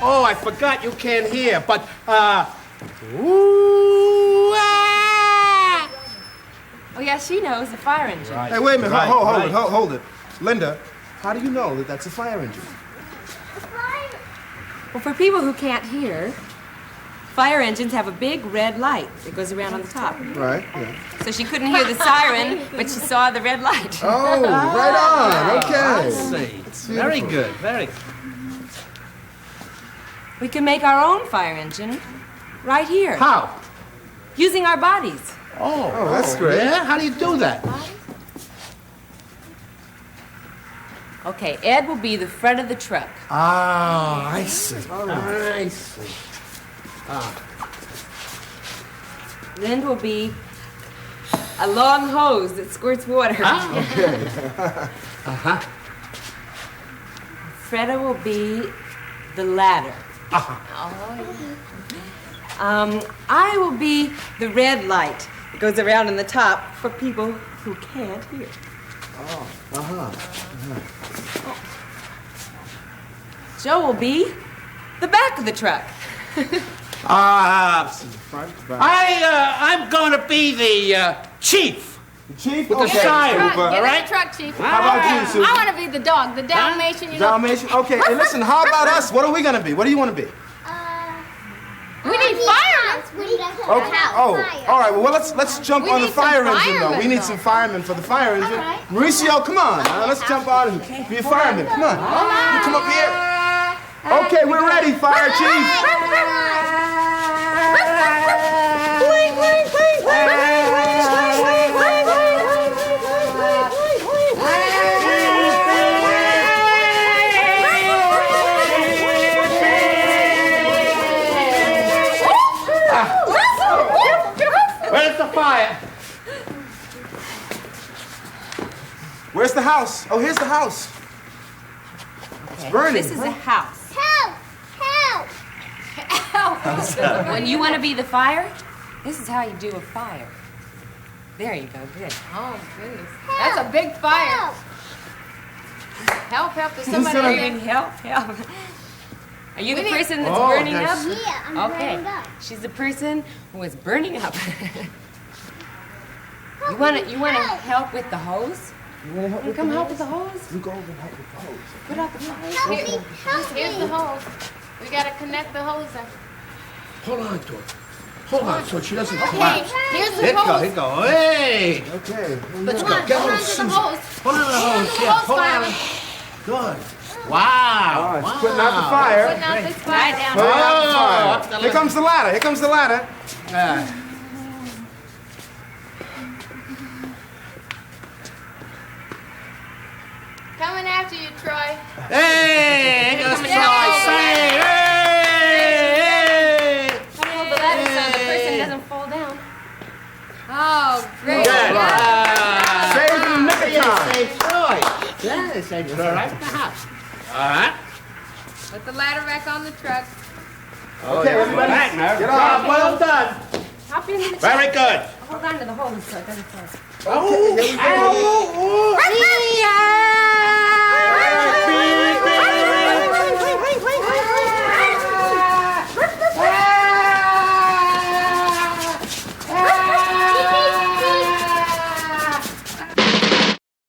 Oh, I forgot you can't hear, but, ooh, ah. Oh, yeah, she knows, the fire engine. Hey, wait a minute. Hold it. Linda, how do you know that that's a fire engine? Well, for people who can't hear, fire engines have a big red light that goes around on the top. Right, yeah. So she couldn't hear the siren, but she saw the red light. Oh, right on. Okay. I see. Very good, very good. We can make our own fire engine right here. How? Using our bodies. Oh, that's great. Yeah? How do you do that? Okay, Ed will be the front of the truck. Ah, I see. I see. Lynn will be a long hose that squirts water. Okay. Freda will be the ladder. I will be the red light that goes around on the top for people who can't hear. Joe will be the back of the truck. I'm going to be the chief. The chief? With the siren. Get All in right? the truck, Chief. How about you, Susan? I want to be the dog, the Dalmatian, you know. Dalmatian? Okay, hey, listen, how about us? What are we going to be? What do you want to be? We need firemen. Okay. Oh, all right. Well, let's jump We on the need some fire engine, though. firemen, We need though. some firemen for the fire engine. right. Mauricio, come on. Let's jump out and be a fireman. Come on. You come up here. Okay, we're ready, fire chief. Where's the fire? Where's the house? Oh, here's the house. It's burning. This is a house. Help! Help! When you want to be the fire, this is how you do a fire. There you go, good. Oh, goodness. That's a big fire. Help, does somebody Burning, help. Are you the person that's burning up? Yeah, I'm Okay, burning up. she's the person who is burning up. You want to help with the hose? You want to help You with come the help hose? with the hose? You go over and help with the hose. Put out the fire. Help me. Here's the hose. We got to connect the hose up. Hold on to it. Hold on so she doesn't Okay, collapse. here's the Here hose. you go. Hey! Okay. Let's Come go. on, Get hold on on to the Susan. hose. Hold on to the hose. Hold on to the Yeah, hose, hold on. fireman. Good. Wow. It's putting out the fire. Putting out this fire down. Putting out the Oh, fire. up the Here comes the ladder. Here comes the ladder. Coming after you, Troy. Hey! Look at the stars. Hey! Hold the ladder so the person doesn't fall down. Oh, great. Good. Saved in the nick of time. Save Troy. Yeah, save Troy right in the house. All right. Put the ladder back on the truck. Okay, everybody. Back now. Get Job on. well done. Hop in the Very good. Hold on to the hose so it doesn't fall. Okay, here we go. Ow.